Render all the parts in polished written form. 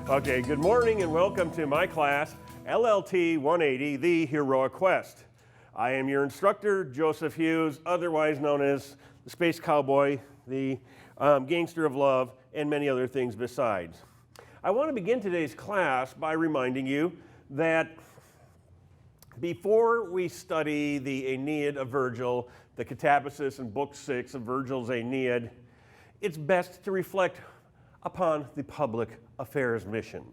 Okay, good morning and welcome to my class, LLT 180, The Heroic Quest. I am your instructor, Joseph Hughes, otherwise known as the Space Cowboy, the Gangster of Love, and many other things besides. I want to begin today's class by reminding you that before we study the Aeneid of Vergil, the catabasis in Book 6 of Vergil's Aeneid, it's best to reflect upon the public affairs mission.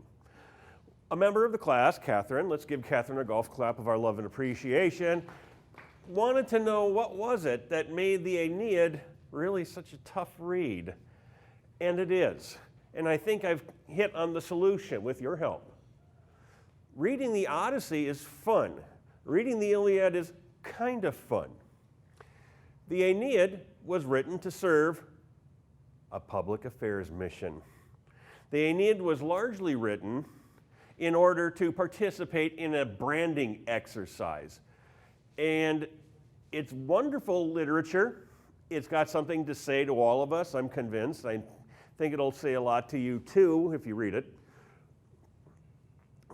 A member of the class, Catherine, let's give Catherine a golf clap of our love and appreciation, wanted to know what was it that made the Aeneid really such a tough read. And it is. And I think I've hit on the solution with your help. Reading the Odyssey is fun. Reading the Iliad is kind of fun. The Aeneid was written to serve a public affairs mission. The Aeneid was largely written in order to participate in a branding exercise. And it's wonderful literature. It's got something to say to all of us, I'm convinced. I think it'll say a lot to you too if you read it.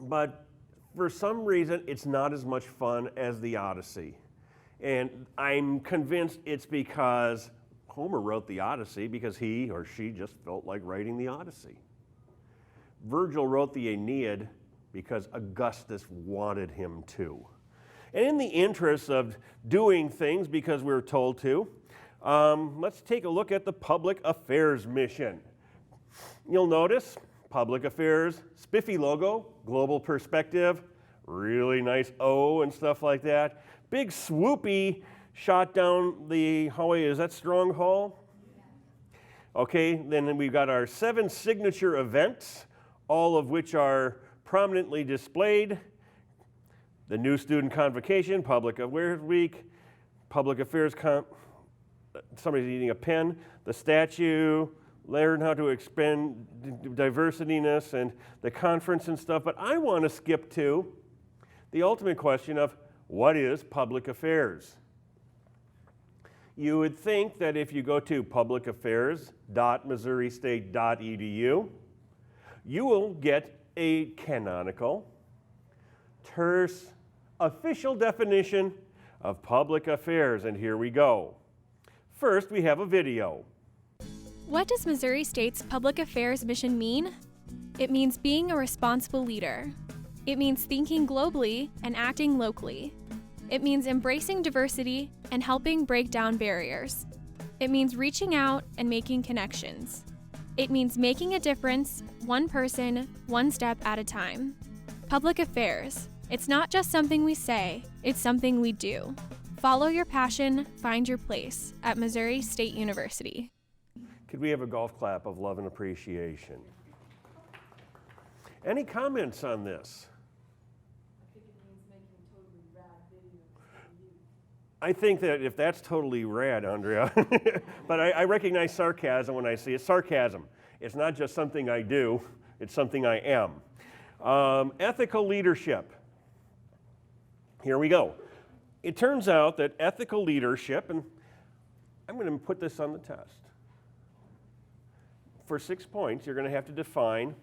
But for some reason, it's not as much fun as the Odyssey. And I'm convinced it's because Homer wrote the Odyssey because he or she just felt like writing the Odyssey. Vergil wrote the Aeneid because Augustus wanted him to. And in the interest of doing things because we're told to, let's take a look at the public affairs mission. You'll notice public affairs, spiffy logo, global perspective, really nice O and stuff like that. Big swoopy shot down the hallway. Is that Strong Hall? Okay, then we've got our 7 signature events, all of which are prominently displayed. The new student convocation, public affairs week, public affairs somebody's eating a pen, the statue, learn how to expand diversityness and the conference and stuff. But I want to skip to the ultimate question of what is public affairs? You would think that if you go to publicaffairs.missouristate.edu, you will get a canonical, terse, official definition of public affairs, and here we go. First, we have a video. What does Missouri State's public affairs mission mean? It means being a responsible leader. It means thinking globally and acting locally. It means embracing diversity and helping break down barriers. It means reaching out and making connections. It means making a difference, one person, one step at a time. Public affairs. It's not just something we say, it's something we do. Follow your passion, find your place at Missouri State University. Could we have a golf clap of love and appreciation? Any comments on this? I think that if that's totally rad, Andrea, but I recognize sarcasm when I see it. Sarcasm. It's not just something I do, it's something I am. Ethical leadership. Here we go. It turns out that ethical leadership, and I'm going to put this on the test. For 6 points, you're going to have to define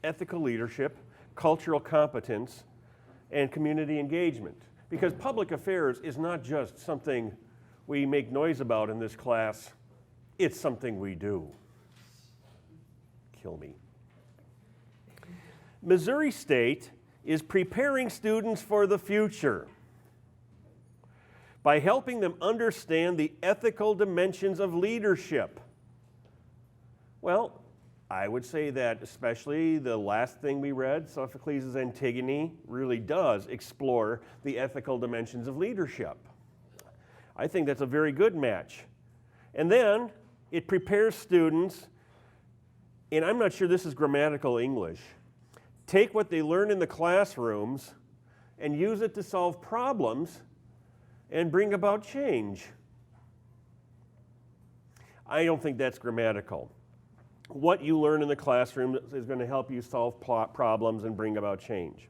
ethical leadership, cultural competence, and community engagement. Because public affairs is not just something we make noise about in this class, it's something we do. Kill me. Missouri State is preparing students for the future by helping them understand the ethical dimensions of leadership. Well, I would say that especially the last thing we read, Sophocles' Antigone, really does explore the ethical dimensions of leadership. I think that's a very good match. And then it prepares students, and I'm not sure this is grammatical English, take what they learn in the classrooms and use it to solve problems and bring about change. I don't think that's grammatical. What you learn in the classroom is going to help you solve problems and bring about change.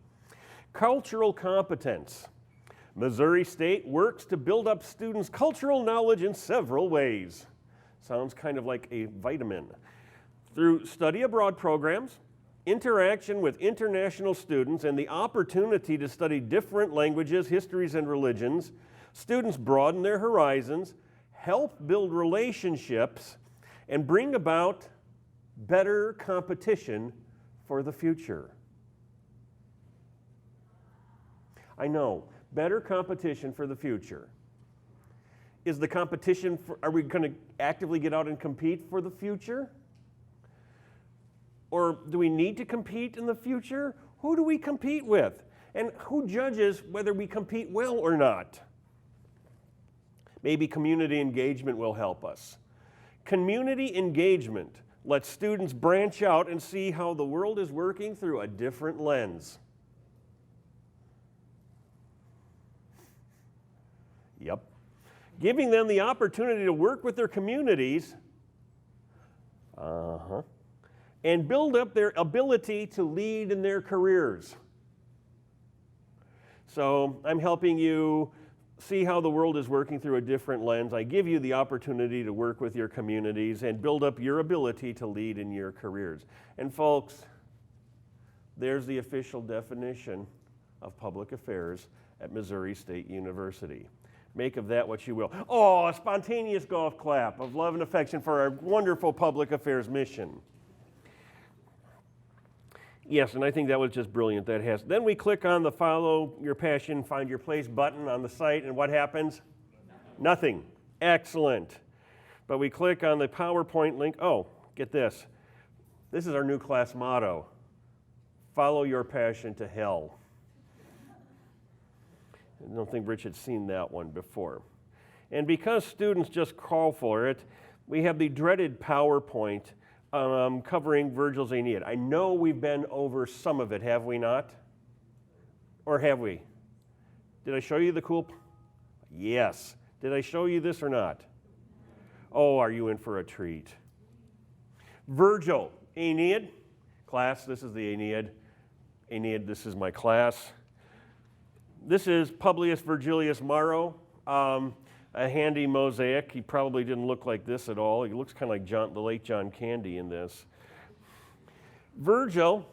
Cultural competence. Missouri State works to build up students' cultural knowledge in several ways. Sounds kind of like a vitamin. Through study abroad programs, interaction with international students, and the opportunity to study different languages, histories, and religions. Students broaden their horizons, help build relationships, and bring about better competition for the future. I know, better competition for the future. Is the competition, are we going to actively get out and compete for the future? Or do we need to compete in the future? Who do we compete with? And who judges whether we compete well or not? Maybe community engagement will help us. Community engagement lets students branch out and see how the world is working through a different lens. Yep. Giving them the opportunity to work with their communities and build up their ability to lead in their careers. So I'm helping you see how the world is working through a different lens. I give you the opportunity to work with your communities and build up your ability to lead in your careers. And folks, there's the official definition of public affairs at Missouri State University. Make of that what you will. Oh, a spontaneous golf clap of love and affection for our wonderful public affairs mission. Yes, and I think that was just brilliant. Then we click on the Follow Your Passion, Find Your Place button on the site, and what happens? Nothing. Excellent. But we click on the PowerPoint link. Oh, get this. This is our new class motto. Follow your passion to hell. I don't think Rich had seen that one before. And because students just call for it, we have the dreaded PowerPoint covering Vergil's Aeneid. I know we've been over some of it, have we not? Or have we? Did I show you the cool? Yes. Did I show you this or not? Oh, are you in for a treat? Vergil, Aeneid. Class, this is the Aeneid. Aeneid, this is my class. This is Publius Vergilius Maro, a handy mosaic. He probably didn't look like this at all. He looks kind of like the late John Candy in this. Vergil,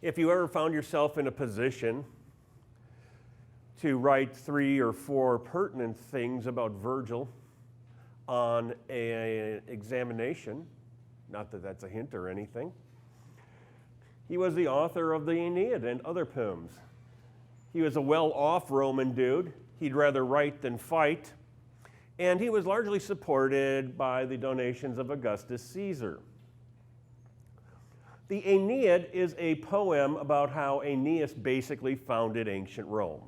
if you ever found yourself in a position to write 3 or 4 pertinent things about Vergil on an examination, not that that's a hint or anything, he was the author of the Aeneid and other poems. He was a well-off Roman dude. He'd rather write than fight. And he was largely supported by the donations of Augustus Caesar. The Aeneid is a poem about how Aeneas basically founded ancient Rome.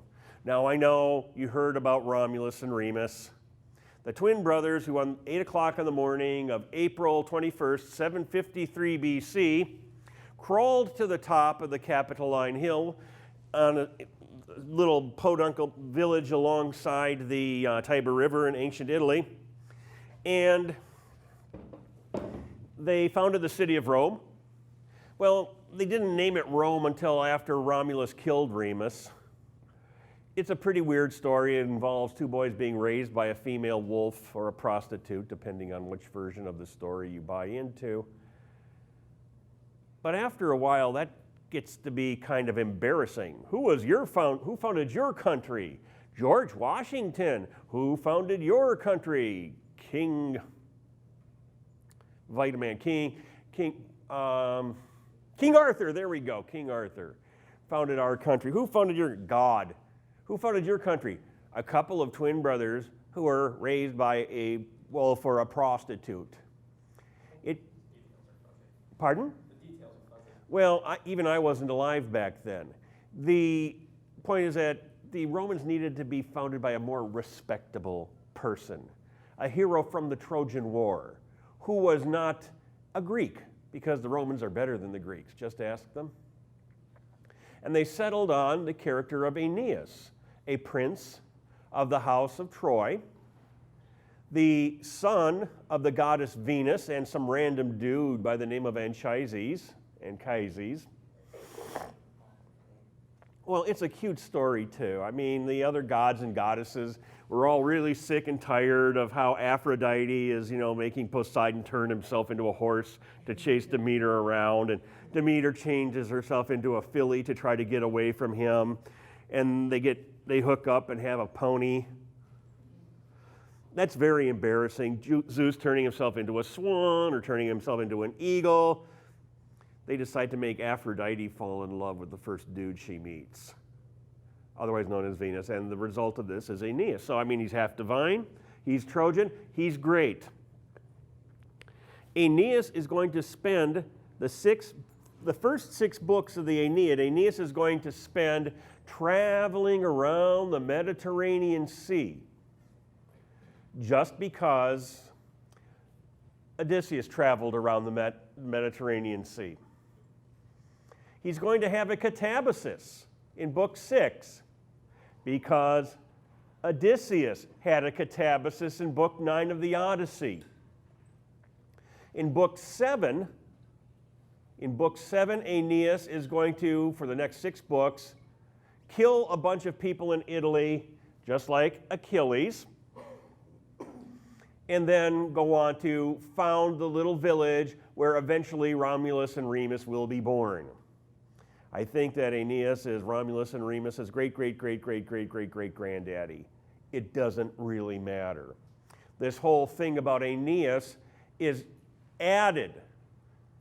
Now, I know you heard about Romulus and Remus, the twin brothers who on 8 o'clock in the morning of April 21st, 753 BC, crawled to the top of the Capitoline Hill on a little podunk village alongside the Tiber River in ancient Italy, and they founded the city of Rome. Well, they didn't name it Rome until after Romulus killed Remus. It's a pretty weird story. It involves 2 boys being raised by a female wolf or a prostitute, depending on which version of the story you buy into. But after a while, that gets to be kind of embarrassing. Who founded your country? George Washington. Who founded your country? King Arthur. There we go. King Arthur founded our country. Who founded your God? Who founded your country? A couple of twin brothers who were raised by a wolf or a prostitute. Pardon? Well, even I wasn't alive back then. The point is that the Romans needed to be founded by a more respectable person, a hero from the Trojan War, who was not a Greek, because the Romans are better than the Greeks. Just ask them. And they settled on the character of Aeneas, a prince of the house of Troy, the son of the goddess Venus and some random dude by the name of Anchises. Well, it's a cute story too. I mean, the other gods and goddesses were all really sick and tired of how Aphrodite is, making Poseidon turn himself into a horse to chase Demeter around, and Demeter changes herself into a filly to try to get away from him, and they hook up and have a pony. That's very embarrassing. Zeus turning himself into a swan or turning himself into an eagle. They decide to make Aphrodite fall in love with the first dude she meets, otherwise known as Venus, and the result of this is Aeneas. So, he's half divine, he's Trojan, he's great. Aeneas is going to spend the first 6 books of the Aeneid, Aeneas is going to spend traveling around the Mediterranean Sea, just because Odysseus traveled around the Mediterranean Sea. He's going to have a catabasis in book 6 because Odysseus had a catabasis in book 9 of the Odyssey. In book 7, Aeneas is going to, for the next 6 books, kill a bunch of people in Italy, just like Achilles, and then go on to found the little village where eventually Romulus and Remus will be born. I think that Aeneas is Romulus and Remus's great-great-great-great-great-great-great-granddaddy. It doesn't really matter. This whole thing about Aeneas is added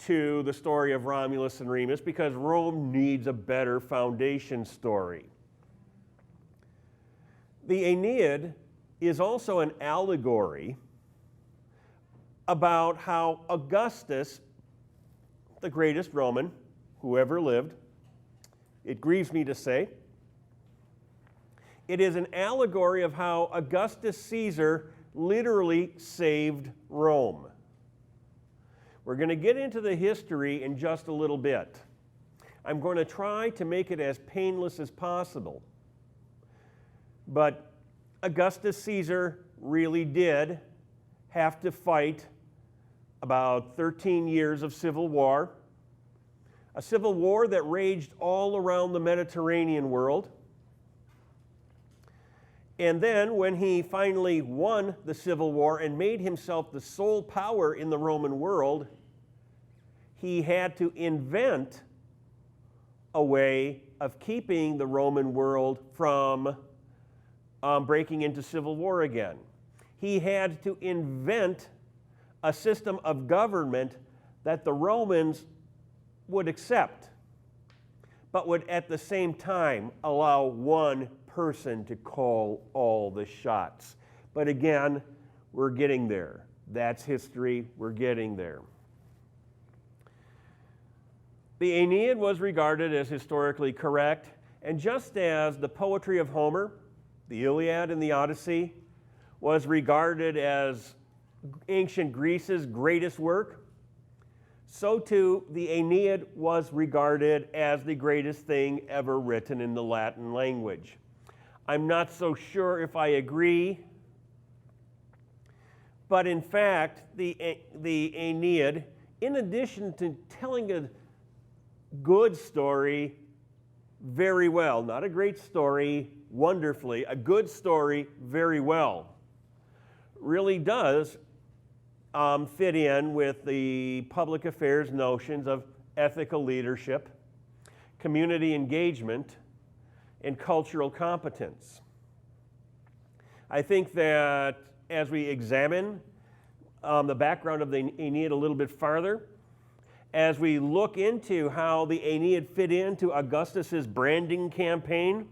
to the story of Romulus and Remus because Rome needs a better foundation story. The Aeneid is also an allegory about how Augustus, the greatest Roman who ever lived, it grieves me to say, it is an allegory of how Augustus Caesar literally saved Rome. We're going to get into the history in just a little bit. I'm going to try to make it as painless as possible. But Augustus Caesar really did have to fight about 13 years of civil war, a civil war that raged all around the Mediterranean world. And then when he finally won the civil war and made himself the sole power in the Roman world, he had to invent a way of keeping the Roman world from breaking into civil war again. He had to invent a system of government that the Romans would accept, but would at the same time allow one person to call all the shots. But again, we're getting there. That's history. We're getting there. The Aeneid was regarded as historically correct, and just as the poetry of Homer, the Iliad and the Odyssey, was regarded as ancient Greece's greatest work, so too the Aeneid was regarded as the greatest thing ever written in the Latin language. I'm not so sure if I agree, but in fact, the Aeneid, in addition to telling a good story very well, not a great story wonderfully, a good story very well, really does fit in with the public affairs notions of ethical leadership, community engagement, and cultural competence. I think that as we examine the background of the Aeneid a little bit farther, as we look into how the Aeneid fit into Augustus's branding campaign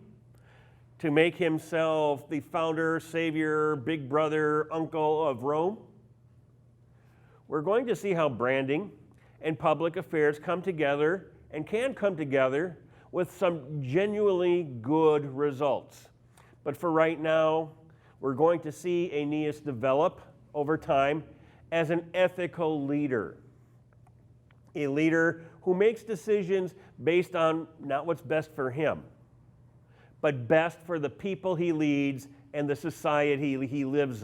to make himself the founder, savior, big brother, uncle of Rome, we're going to see how branding and public affairs come together and can come together with some genuinely good results. But for right now, we're going to see Aeneas develop over time as an ethical leader. A leader who makes decisions based on not what's best for him, but best for the people he leads and the society he lives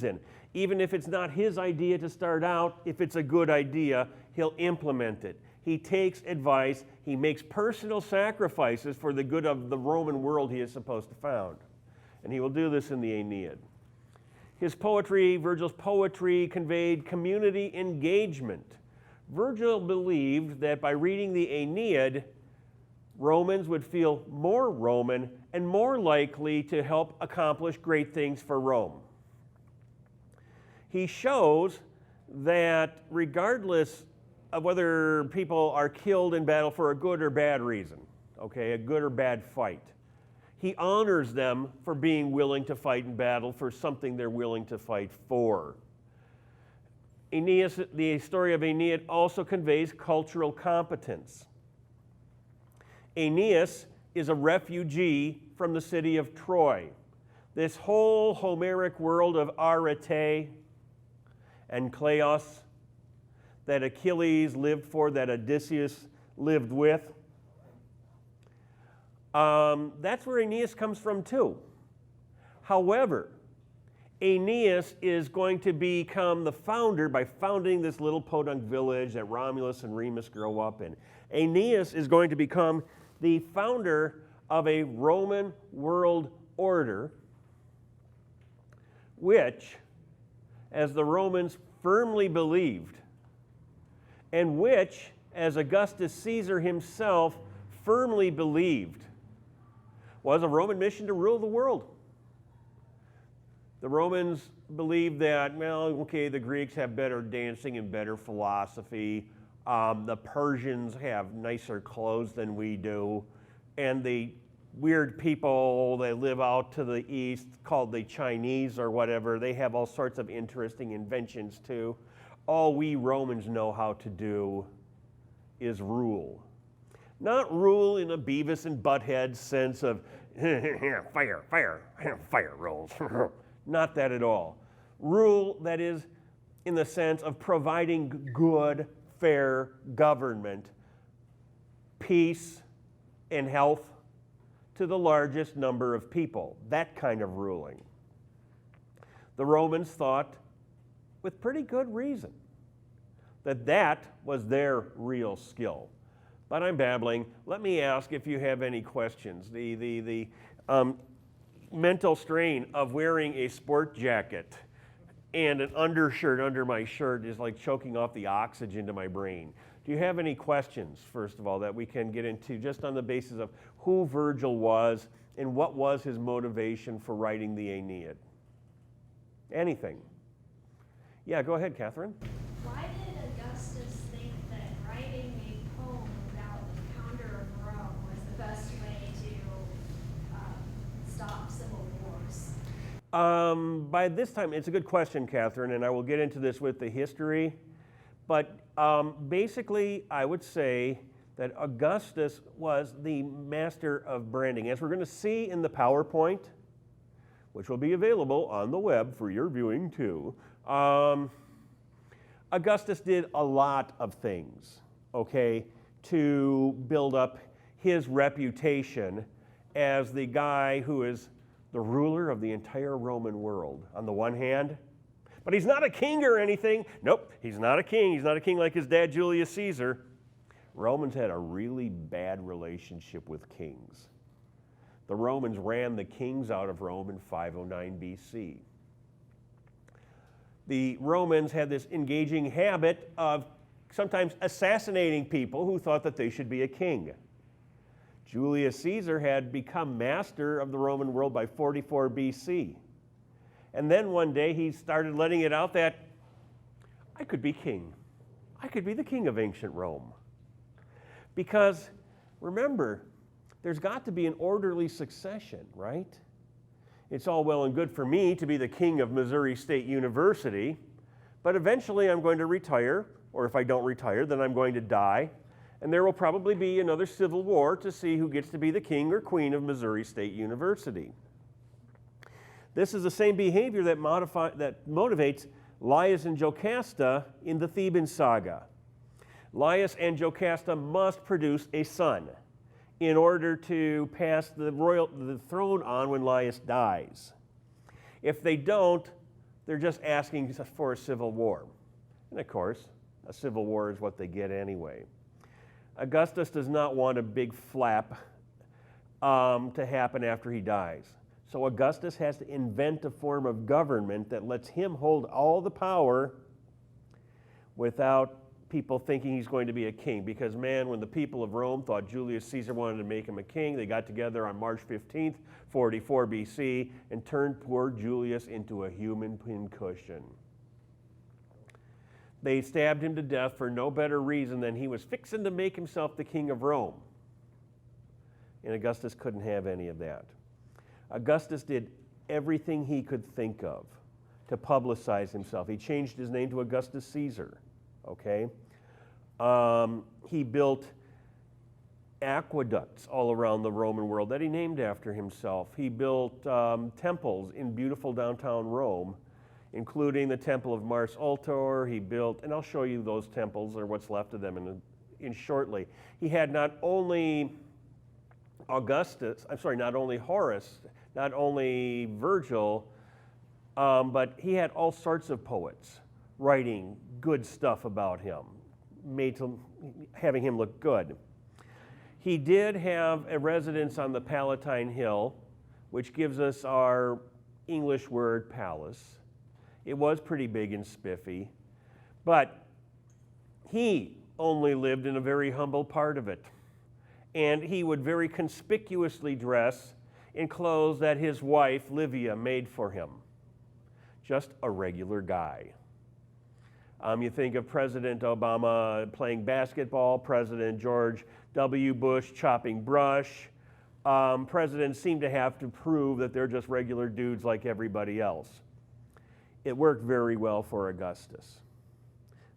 in. Even if it's not his idea to start out, if it's a good idea, he'll implement it. he takes advice, he makes personal sacrifices for the good of the Roman world he is supposed to found. And he will do this in the Aeneid. His poetry, Vergil's poetry, conveyed community engagement. Vergil believed that by reading the Aeneid, Romans would feel more Roman and more likely to help accomplish great things for Rome. He shows that regardless of whether people are killed in battle for a good or bad reason, okay, a good or bad fight, he honors them for being willing to fight in battle for something they're willing to fight for. Aeneas, the story of Aeneid also conveys cultural competence. Aeneas is a refugee from the city of Troy. This whole Homeric world of arete and kleos that Achilles lived for, that Odysseus lived with, that's where Aeneas comes from too. However, Aeneas is going to become the founder by founding this little podunk village that Romulus and Remus grow up in. Aeneas is going to become the founder of a Roman world order, which, as the Romans firmly believed, and which, as Augustus Caesar himself firmly believed, was a Roman mission to rule the world. The Romans believed that, well, okay, the Greeks have better dancing and better philosophy. The Persians have nicer clothes than we do. And the weird people that live out to the east, called the Chinese or whatever, they have all sorts of interesting inventions too. All we Romans know how to do is rule. Not rule in a Beavis and Butthead sense of fire rolls. Not that at all. Rule that is in the sense of providing good, fair government, peace, and health to the largest number of people. That kind of ruling. The Romans thought, with pretty good reason, that that was their real skill. But I'm babbling. Let me ask if you have any questions. The mental strain of wearing a sport jacket and an undershirt under my shirt is like choking off the oxygen to my brain. Do you have any questions, first of all, that we can get into just on the basis of who Vergil was and what was his motivation for writing the Aeneid? Anything? Yeah, go ahead, Catherine. Why did Augustus think that writing a poem about the founder of Rome was the best way to stop civil wars? By this time, it's a good question, Catherine, and I will get into this with the history. But basically, I would say that Augustus was the master of branding. As we're going to see in the PowerPoint, which will be available on the web for your viewing too, Augustus did a lot of things, okay, to build up his reputation as the guy who is the ruler of the entire Roman world, on the one hand. But he's not a king or anything. Nope, he's not a king. He's not a king like his dad, Julius Caesar. Romans had a really bad relationship with kings. The Romans ran the kings out of Rome in 509 BC. The Romans had this engaging habit of sometimes assassinating people who thought that they should be a king. Julius Caesar had become master of the Roman world by 44 BC. And then one day he started letting it out that I could be king. I could be the king of ancient Rome. Because remember, there's got to be an orderly succession, right? It's all well and good for me to be the king of Missouri State University, but eventually I'm going to retire, or if I don't retire, then I'm going to die, and there will probably be another civil war to see who gets to be the king or queen of Missouri State University. This is the same behavior that motivates Laius and Jocasta in the Theban saga. Laius and Jocasta must produce a son in order to pass the throne on when Laius dies. If they don't, they're just asking for a civil war. And of course, a civil war is what they get anyway. Augustus does not want a big flap to happen after he dies. So Augustus has to invent a form of government that lets him hold all the power without people thinking he's going to be a king. Because, man, when the people of Rome thought Julius Caesar wanted to make him a king, they got together on March 15th, 44 BC, and turned poor Julius into a human pincushion. They stabbed him to death for no better reason than he was fixing to make himself the king of Rome. And Augustus couldn't have any of that. Augustus did everything he could think of to publicize himself. He changed his name to Augustus Caesar, okay? He built aqueducts all around the Roman world that he named after himself. He built temples in beautiful downtown Rome, including the Temple of Mars Ultor. He built, and I'll show you those temples or what's left of them in shortly. He had not only not only Horace, not only Vergil, but he had all sorts of poets writing good stuff about him, having him look good. He did have a residence on the Palatine Hill, which gives us our English word palace. It was pretty big and spiffy, but he only lived in a very humble part of it. And he would very conspicuously dress in clothes that his wife, Livia, made for him. Just a regular guy. You think of President Obama playing basketball, President George W. Bush chopping brush. Presidents seem to have to prove that they're just regular dudes like everybody else. It worked very well for Augustus.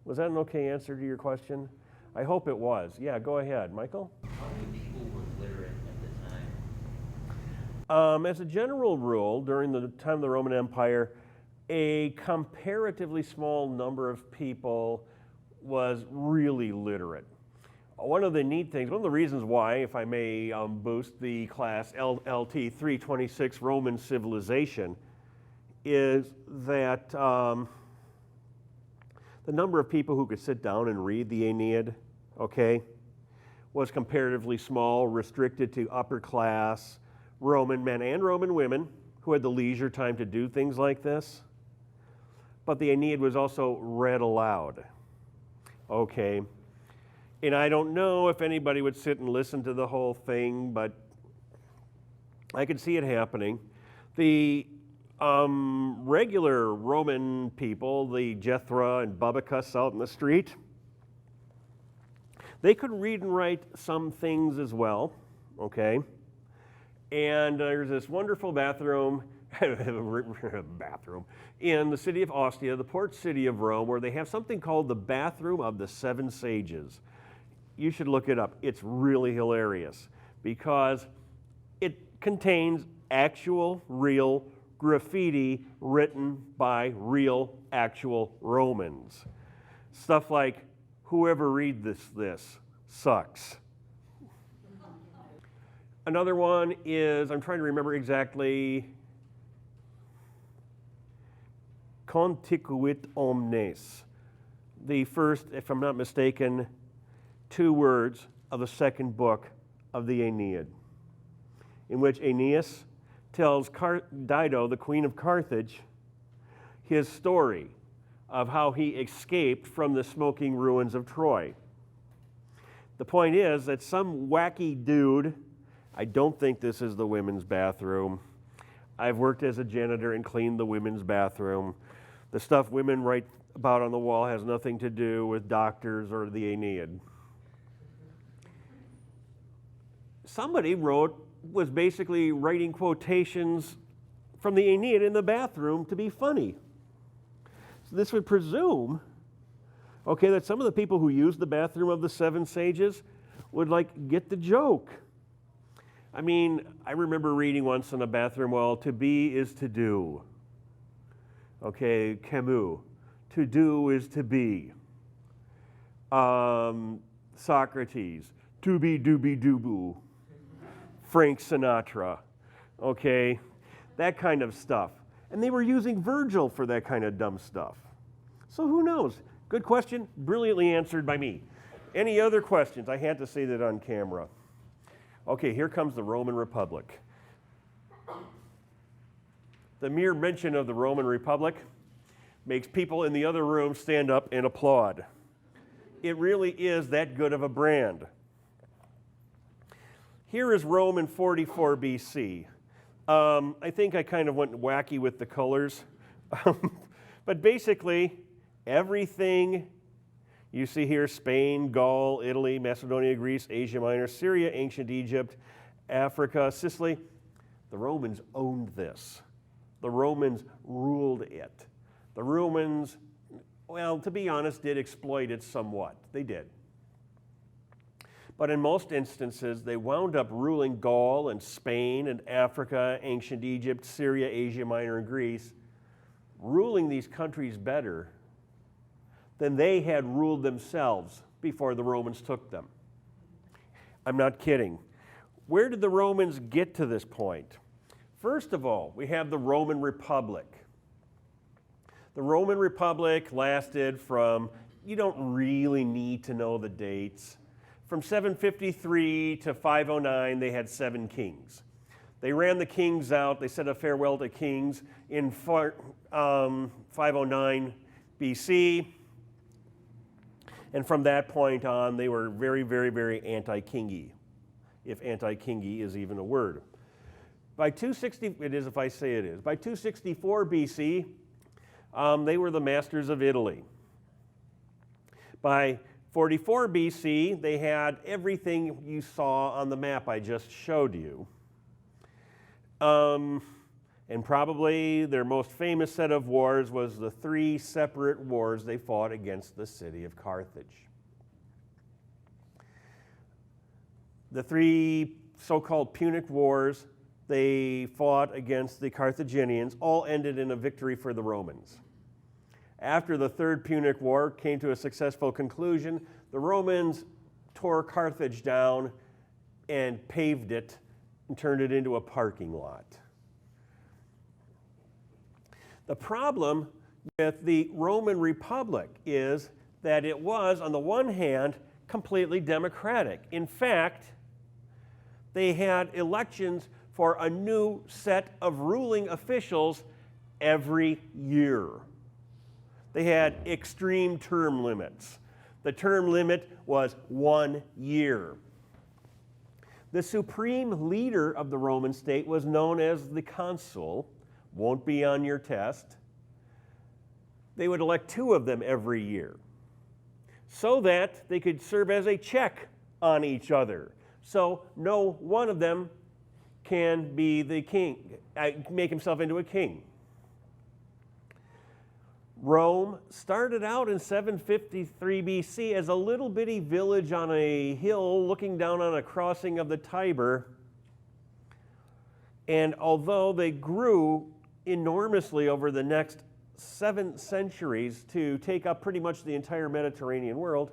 Was that an okay answer to your question? I hope it was. Yeah, go ahead, Michael. How many people were literate at the time? As a general rule, during the time of the Roman Empire, a comparatively small number of people was really literate. One of the neat things, one of the reasons why, if I may boost the class LLT 326 Roman Civilization, is that the number of people who could sit down and read the Aeneid, okay, was comparatively small, restricted to upper class Roman men and Roman women who had the leisure time to do things like this. But the Aeneid was also read aloud, okay? And I don't know if anybody would sit and listen to the whole thing, but I could see it happening. The regular Roman people, the Jethra and Bubicus out in the street, they could read and write some things as well, okay? And there's this wonderful bathroom in the city of Ostia, the port city of Rome, where they have something called the Bathroom of the Seven Sages. You should look it up. It's really hilarious because it contains actual, real graffiti written by real, actual Romans. Stuff like, whoever read this sucks. Another one is, I'm trying to remember exactly, Conticuit omnes. The first, if I'm not mistaken, 2 words of the second book of the Aeneid, in which Aeneas tells Dido, the queen of Carthage, his story of how he escaped from the smoking ruins of Troy. The point is that some wacky dude, I don't think this is the women's bathroom. I've worked as a janitor and cleaned the women's bathroom. The stuff women write about on the wall has nothing to do with doctors or the Aeneid. Somebody was basically writing quotations from the Aeneid in the bathroom to be funny. So this would presume, okay, that some of the people who used the bathroom of the seven sages would get the joke. I mean, I remember reading once in a bathroom, well, to be is to do. Okay, Camus, to do is to be. Socrates, to be dooby doo. Frank Sinatra, okay, that kind of stuff. And they were using Vergil for that kind of dumb stuff. So who knows? Good question, brilliantly answered by me. Any other questions? I had to say that on camera. Okay, here comes the Roman Republic. The mere mention of the Roman Republic makes people in the other room stand up and applaud. It really is that good of a brand. Here is Rome in 44 BC. I think I kind of went wacky with the colors. But basically, everything you see here, Spain, Gaul, Italy, Macedonia, Greece, Asia Minor, Syria, ancient Egypt, Africa, Sicily, the Romans owned this. The Romans ruled it. The Romans, well, to be honest, did exploit it somewhat. They did. But in most instances, they wound up ruling Gaul and Spain and Africa, ancient Egypt, Syria, Asia Minor, and Greece, ruling these countries better than they had ruled themselves before the Romans took them. I'm not kidding. Where did the Romans get to this point? First of all, we have the Roman Republic. The Roman Republic lasted from, you don't really need to know the dates, from 753 to 509, they had 7 kings. They ran the kings out. They said a farewell to kings in 509 BC. And from that point on, they were very, very, very anti-kingy, if anti-kingy is even a word. By 260, it is if I say it is. By 264 BC, they were the masters of Italy. By 44 BC, they had everything you saw on the map I just showed you. And probably their most famous set of wars was the 3 separate wars they fought against the city of Carthage. The 3 so-called Punic Wars they fought against the Carthaginians all ended in a victory for the Romans. After the 3rd Punic War came to a successful conclusion, the Romans tore Carthage down and paved it and turned it into a parking lot. The problem with the Roman Republic is that it was, on the one hand, completely democratic. In fact, they had elections for a new set of ruling officials every year. They had extreme term limits. The term limit was 1 year. The supreme leader of the Roman state was known as the consul. Won't be on your test. They would elect 2 of them every year so that they could serve as a check on each other. So no one of them can be the king, make himself into a king. Rome started out in 753 BC as a little bitty village on a hill looking down on a crossing of the Tiber. And although they grew enormously over the next 7 centuries to take up pretty much the entire Mediterranean world,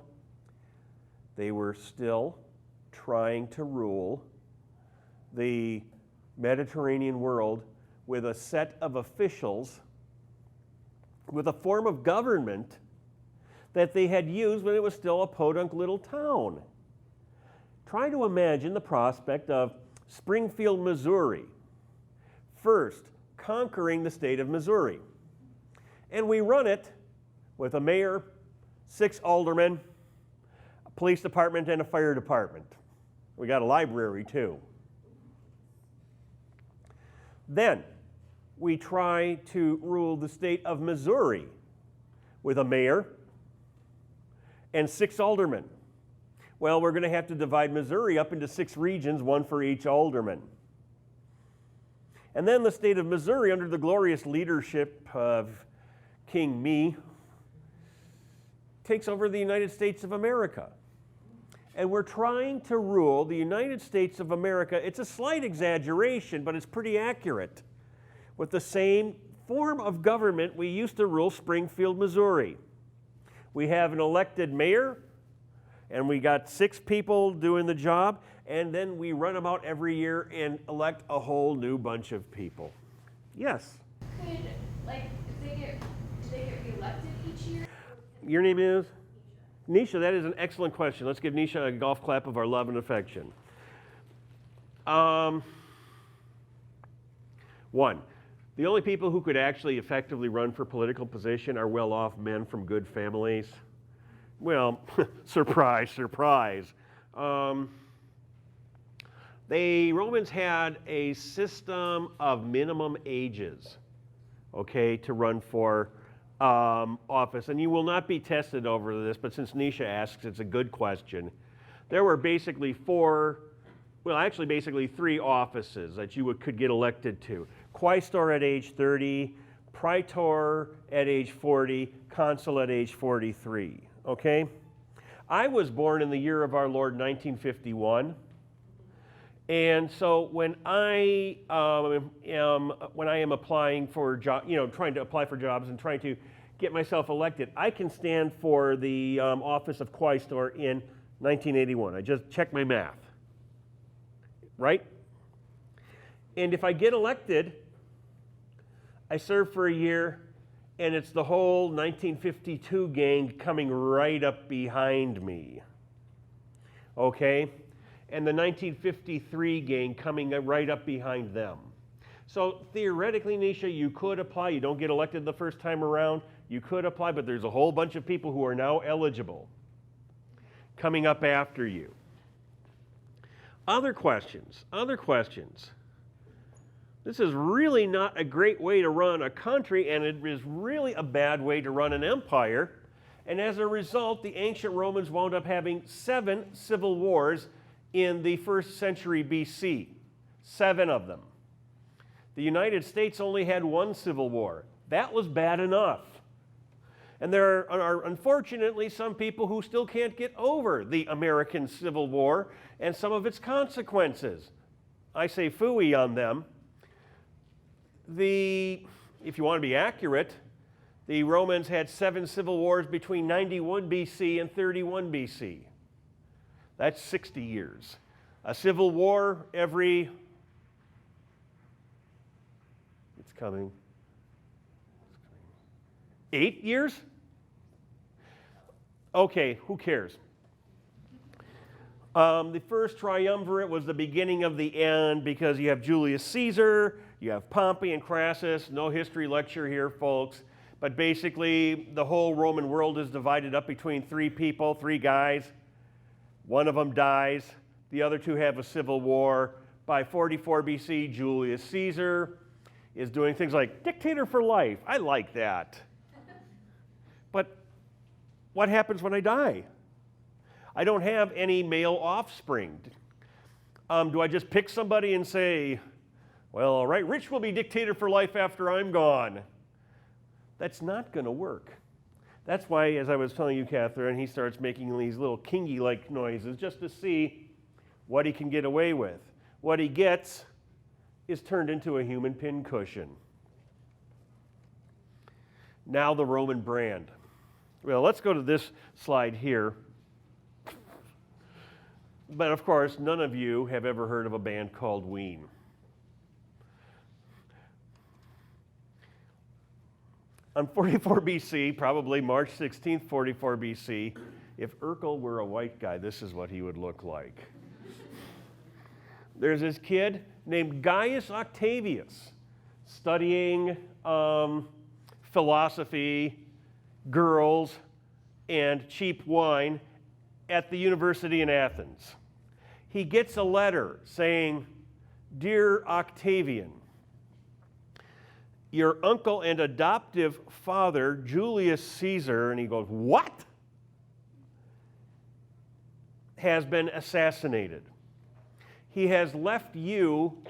they were still trying to rule the Mediterranean world with a set of officials, with a form of government that they had used when it was still a podunk little town. Try to imagine the prospect of Springfield, Missouri, first conquering the state of Missouri. And we run it with a mayor, 6 aldermen, a police department, and a fire department. We got a library too. Then we try to rule the state of Missouri with a mayor and 6 aldermen. Well, we're going to have to divide Missouri up into 6 regions, 1 for each alderman. And then the state of Missouri, under the glorious leadership of King Me, takes over the United States of America. And we're trying to rule the United States of America. It's a slight exaggeration, but it's pretty accurate. With the same form of government we used to rule Springfield, Missouri. We have an elected mayor, and we got 6 people doing the job, and then we run them out every year and elect a whole new bunch of people. Yes? Could, do they get reelected each year? Your name is? Nisha, that is an excellent question. Let's give Nisha a golf clap of our love and affection. One, the only people who could actually effectively run for political position are well-off men from good families. Well, surprise, surprise. The Romans had a system of minimum ages, okay, to run for office. And you will not be tested over this, but since Nisha asks, it's a good question. There were basically three offices that you could get elected to. Quaestor at age 30, praetor at age 40, consul at age 43, okay? I was born in the year of our Lord 1951. And so when I am applying for trying to apply for jobs and trying to get myself elected, I can stand for the office of Quaestor in 1981. I just checked my math, right? And if I get elected, I serve for a year, and it's the whole 1952 gang coming right up behind me, okay? And the 1953 gang coming right up behind them. So theoretically, Nisha, you could apply. You don't get elected the first time around. You could apply, but there's a whole bunch of people who are now eligible coming up after you. Other questions. This is really not a great way to run a country, and it is really a bad way to run an empire. And as a result, the ancient Romans wound up having 7 civil wars in the 1st century BC. 7 of them. The United States only had 1 civil war. That was bad enough. And there are unfortunately some people who still can't get over the American Civil War and some of its consequences. I say phooey on them. If you want to be accurate, the Romans had 7 civil wars between 91 BC and 31 BC. That's 60 years. A civil war every, it's coming, 8 years? Okay, who cares? The first triumvirate was the beginning of the end because you have Julius Caesar, you have Pompey and Crassus. No history lecture here, folks. But basically, the whole Roman world is divided up between 3 people, 3 guys. One of them dies. The other 2 have a civil war. By 44 BC, Julius Caesar is doing things like dictator for life. I like that. But what happens when I die? I don't have any male offspring. Do I just pick somebody and say, well, all right, Rich will be dictator for life after I'm gone? That's not going to work. That's why, as I was telling you, Catherine, he starts making these little kingy-like noises just to see what he can get away with. What he gets is turned into a human pincushion. Now the Roman brand. Well, let's go to this slide here. But of course, none of you have ever heard of a band called Ween. On 44 BC, probably March 16th, 44 BC, if Urkel were a white guy, this is what he would look like. There's this kid named Gaius Octavius studying philosophy, girls, and cheap wine at the university in Athens. He gets a letter saying, "Dear Octavian, your uncle and adoptive father, Julius Caesar," and he goes, "What?" "has been assassinated. He has left you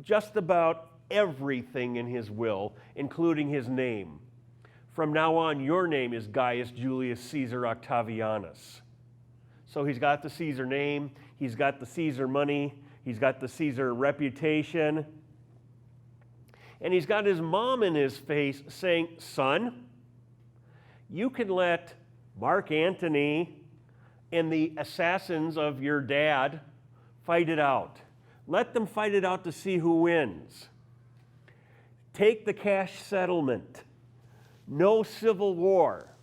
just about everything in his will, including his name. From now on, your name is Gaius Julius Caesar Octavianus." So he's got the Caesar name, he's got the Caesar money, he's got the Caesar reputation, and he's got his mom in his face saying, "Son, you can let Mark Antony and the assassins of your dad fight it out. Let them fight it out to see who wins. Take the cash settlement. No civil war.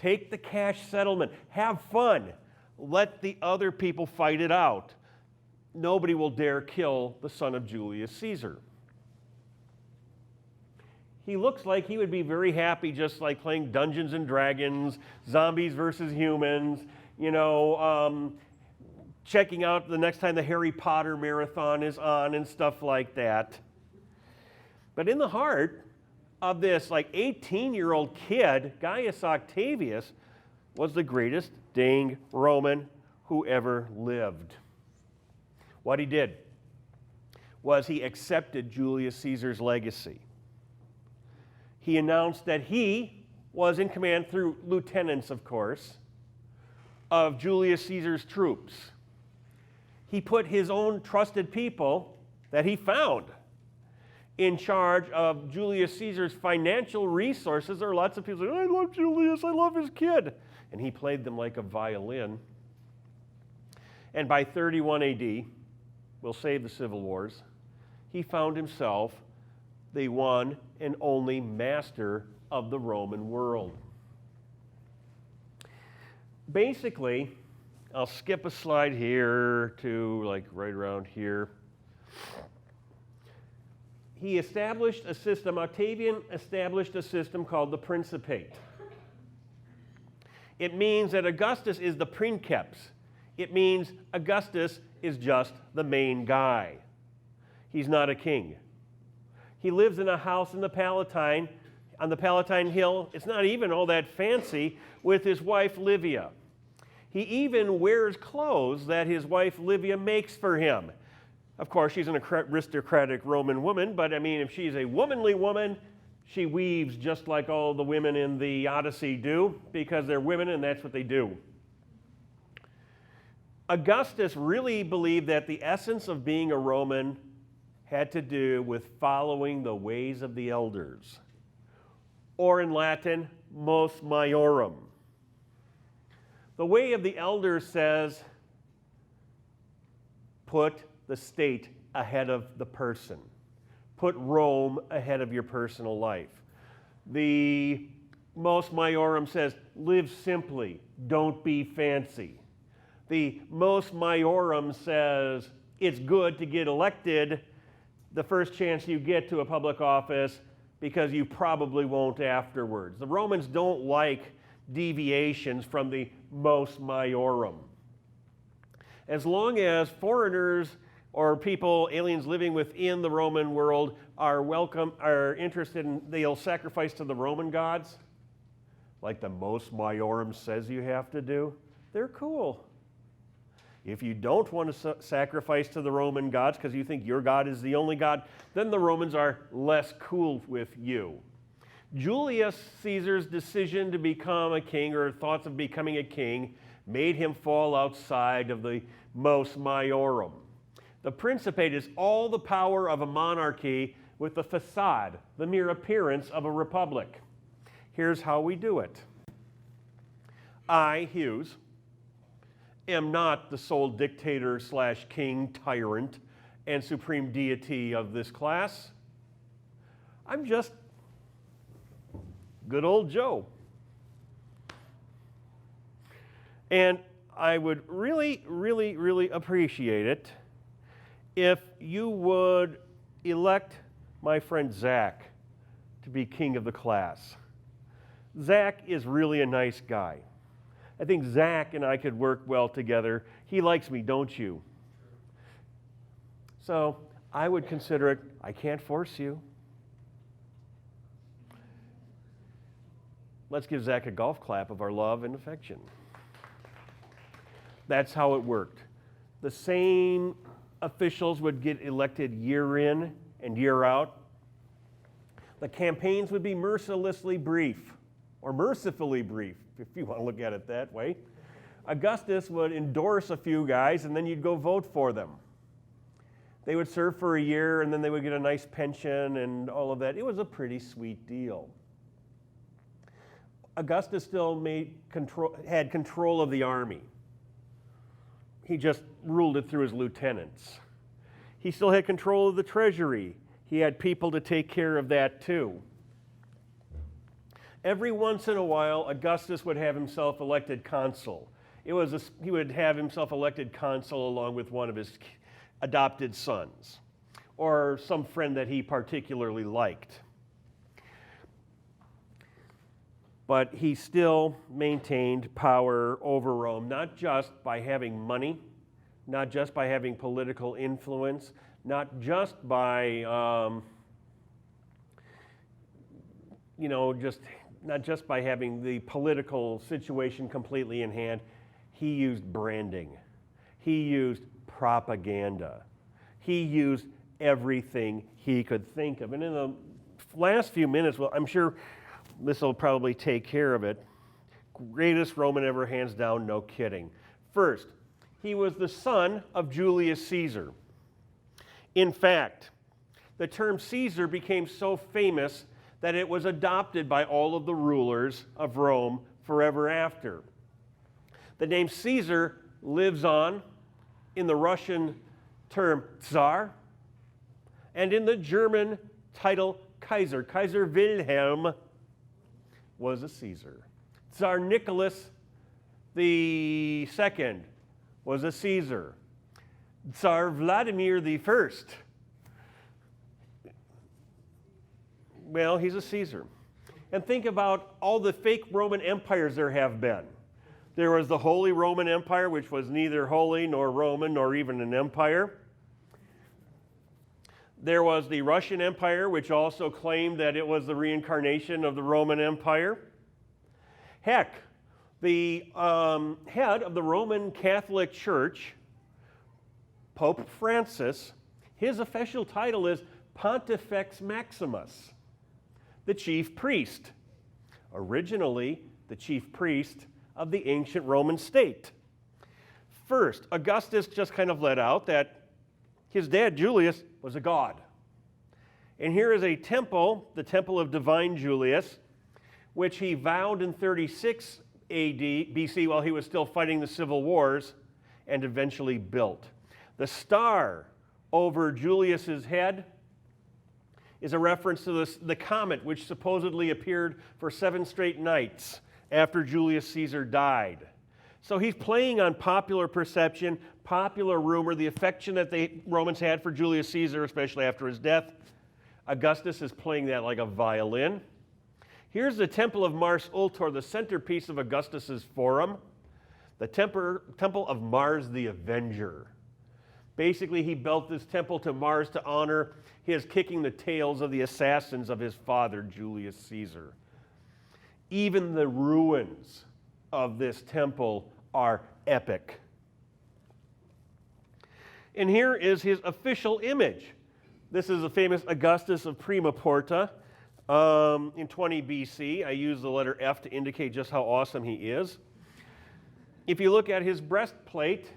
Take the cash settlement. Have fun. Let the other people fight it out. Nobody will dare kill the son of Julius Caesar. He looks like he would be very happy just like playing Dungeons and Dragons, zombies versus humans, checking out the next time the Harry Potter marathon is on and stuff like that. But in the heart of this 18-year-old kid, Gaius Octavius was the greatest dang Roman who ever lived. What he did was he accepted Julius Caesar's legacy. He announced that he was in command, through lieutenants, of course, of Julius Caesar's troops. He put his own trusted people that he found in charge of Julius Caesar's financial resources. There are lots of people saying, I love Julius, I love his kid. And he played them like a violin. And by 31 AD, we'll save the civil wars, he found himself the one and only master of the Roman world. Basically, I'll skip a slide here to right around here. Octavian established a system called the Principate. It means that Augustus is the princeps. It means Augustus is just the main guy. He's not a king. He lives in a house in the Palatine, on the Palatine Hill. It's not even all that fancy, with his wife Livia. He even wears clothes that his wife Livia makes for him. Of course, she's an aristocratic Roman woman, but if she's a womanly woman, she weaves just like all the women in the Odyssey do, because they're women and that's what they do. Augustus really believed that the essence of being a Roman had to do with following the ways of the elders, or in Latin, mos maiorum. The way of the elders says, put the state ahead of the person. Put Rome ahead of your personal life. The mos maiorum says, live simply, don't be fancy. The mos maiorum says, it's good to get elected the first chance you get to a public office, because you probably won't afterwards. The Romans don't like deviations from the mos maiorum. As long as foreigners or people, aliens living within the Roman world are interested in, they'll sacrifice to the Roman gods, like the mos maiorum says you have to do, they're cool. If you don't want to sacrifice to the Roman gods because you think your God is the only God, then the Romans are less cool with you. Julius Caesar's decision to become a king, or thoughts of becoming a king, made him fall outside of the mos maiorum. The Principate is all the power of a monarchy with the facade, the mere appearance of a republic. Here's how we do it. I, Hughes, am not the sole dictator / king, tyrant, and supreme deity of this class. I'm just good old Joe. And I would really, really, really appreciate it if you would elect my friend Zach to be king of the class. Zach is really a nice guy. I think Zach and I could work well together. He likes me, don't you? So I would consider it. I can't force you. Let's give Zach a golf clap of our love and affection. That's how it worked. The same officials would get elected year in and year out. The campaigns would be mercilessly brief, or mercifully brief, if you want to look at it that way. Augustus would endorse a few guys, and then you'd go vote for them. They would serve for a year, and then they would get a nice pension and all of that. It was a pretty sweet deal. Augustus still had control of the army. He just ruled it through his lieutenants. He still had control of the treasury. He had people to take care of that too. Every once in a while, Augustus would have himself elected consul. He would have himself elected consul along with one of his adopted sons, or some friend that he particularly liked. But he still maintained power over Rome, not just by having money, not just by having political influence, not just by, not just by having the political situation completely in hand. He used branding. He used propaganda. He used everything he could think of. And in the last few minutes, well, I'm sure this will probably take care of it. Greatest Roman ever, hands down, no kidding. First, he was the son of Julius Caesar. In fact, the term Caesar became so famous that it was adopted by all of the rulers of Rome forever after. The name Caesar lives on in the Russian term Tsar and in the German title Kaiser. Kaiser Wilhelm was a Caesar. Tsar Nicholas II was a Caesar. Tsar Vladimir I, well, he's a Caesar. And think about all the fake Roman empires there have been. There was the Holy Roman Empire, which was neither holy nor Roman nor even an empire. There was the Russian Empire, which also claimed that it was the reincarnation of the Roman Empire. Heck, the head of the Roman Catholic Church, Pope Francis, his official title is Pontifex Maximus, the chief priest. Originally, the chief priest of the ancient Roman state. First, Augustus just kind of let out that his dad, Julius, was a god. And here is a temple, the Temple of Divine Julius, which he vowed in 36 AD, BC, while he was still fighting the civil wars, and eventually built. The star over Julius's head is a reference to the comet, which supposedly appeared for 7 straight nights after Julius Caesar died. So he's playing on popular perception, popular rumor, the affection that the Romans had for Julius Caesar, especially after his death. Augustus is playing that like a violin. Here's the Temple of Mars Ultor, the centerpiece of Augustus's forum, the Temple of Mars the Avenger. Basically, he built this temple to Mars to honor his kicking the tails of the assassins of his father, Julius Caesar. Even the ruins of this temple are epic. And here is his official image. This is the famous Augustus of Prima Porta in 20 BC. I use the letter F to indicate just how awesome he is. If you look at his breastplate,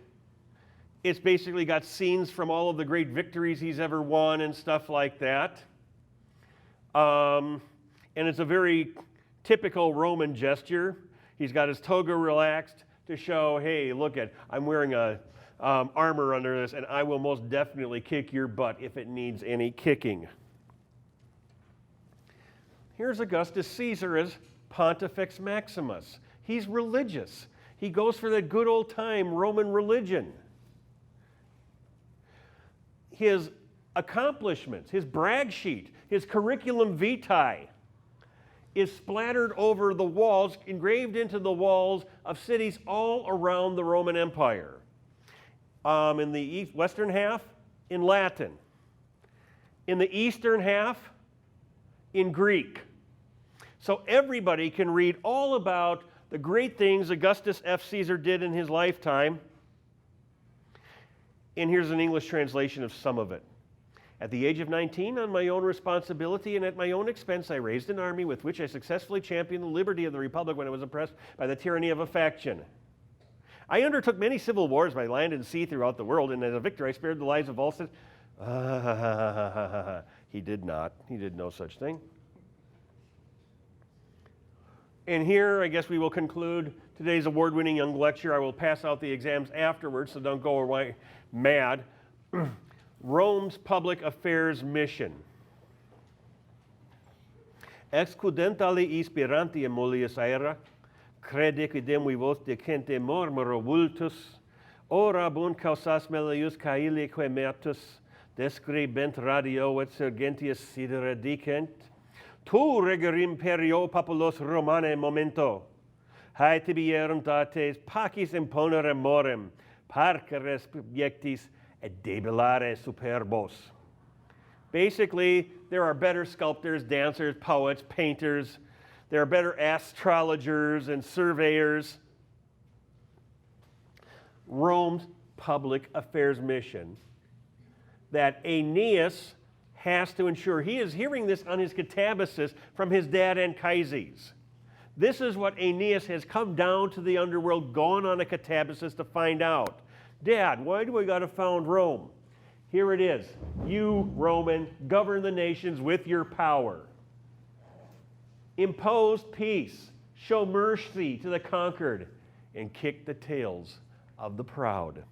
it's basically got scenes from all of the great victories he's ever won and stuff like that. And it's a very typical Roman gesture. He's got his toga relaxed to show, hey, look at, I'm wearing a armor under this, and I will most definitely kick your butt if it needs any kicking. Here's Augustus Caesar as Pontifex Maximus. He's religious. He goes for that good old time Roman religion. His accomplishments, his brag sheet, his curriculum vitae is splattered over the walls, engraved into the walls of cities all around the Roman Empire. In the western half, in Latin. In the eastern half, in Greek. So everybody can read all about the great things Augustus F. Caesar did in his lifetime. And here's an English translation of some of it. At the age of 19, on my own responsibility and at my own expense, I raised an army with which I successfully championed the liberty of the Republic when it was oppressed by the tyranny of a faction. I undertook many civil wars by land and sea throughout the world, and as a victor I spared the lives of all citizens. He did not. He did no such thing. And here, I guess we will conclude today's award-winning young lecture. I will pass out the exams afterwards, so don't go away mad. Rome's public affairs mission. excudentali inspiranti emolius aera, crede quidem vivos decente murmuro vultus, ora bun causas melius caelique mertus, describent radio et sergentius sidere dicent, tu regere imperio populos Romane momento, hae tibierum dates pacis imponere morem, parceres probiectis et debellare superbos. Basically, there are better sculptors, dancers, poets, painters. There are better astrologers and surveyors. Rome's public affairs mission that Aeneas has to ensure. He is hearing this on his catabasis from his dad Anchises. This is what Aeneas has come down to the underworld, gone on a catabasis to find out. Dad, why do we got to found Rome? Here it is. You, Roman, govern the nations with your power. Impose peace, show mercy to the conquered, and kick the tails of the proud.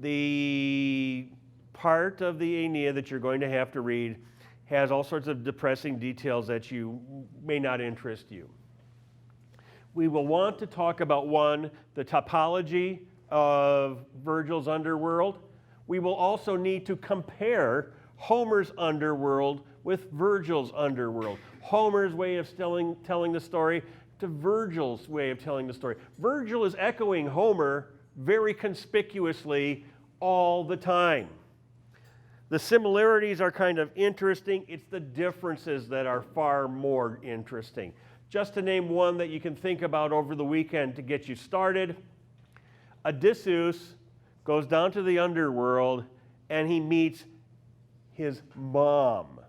The part of the Aeneid that you're going to have to read has all sorts of depressing details that you may not interest you. We will want to talk about, one, the topology of Vergil's underworld. We will also need to compare Homer's underworld with Vergil's underworld. Homer's way of telling the story to Vergil's way of telling the story. Vergil is echoing Homer very conspicuously all the time. The similarities are kind of interesting. It's the differences that are far more interesting. Just to name one that you can think about over the weekend to get you started, Odysseus goes down to the underworld and he meets his mom.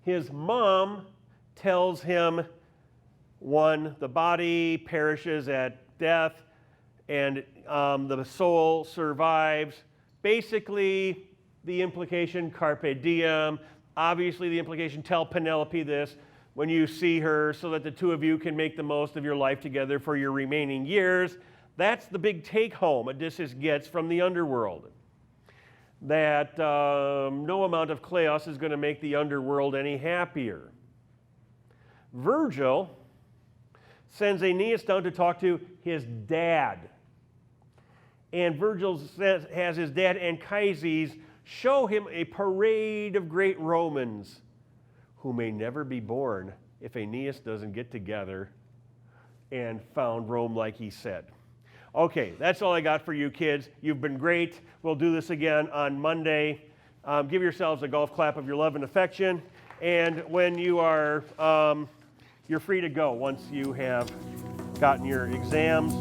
His mom tells him, one, the body perishes at death and the soul survives. Basically, the implication, carpe diem. Obviously, the implication, tell Penelope this when you see her so that the two of you can make the most of your life together for your remaining years. That's the big take-home Odysseus gets from the underworld. That no amount of chaos is going to make the underworld any happier. Vergil sends Aeneas down to talk to his dad. And Vergil has his dad Anchises show him a parade of great Romans who may never be born if Aeneas doesn't get together and found Rome like he said. Okay, that's all I got for you kids. You've been great. We'll do this again on Monday. Give yourselves a golf clap of your love and affection. And when you are, you're free to go once you have gotten your exams.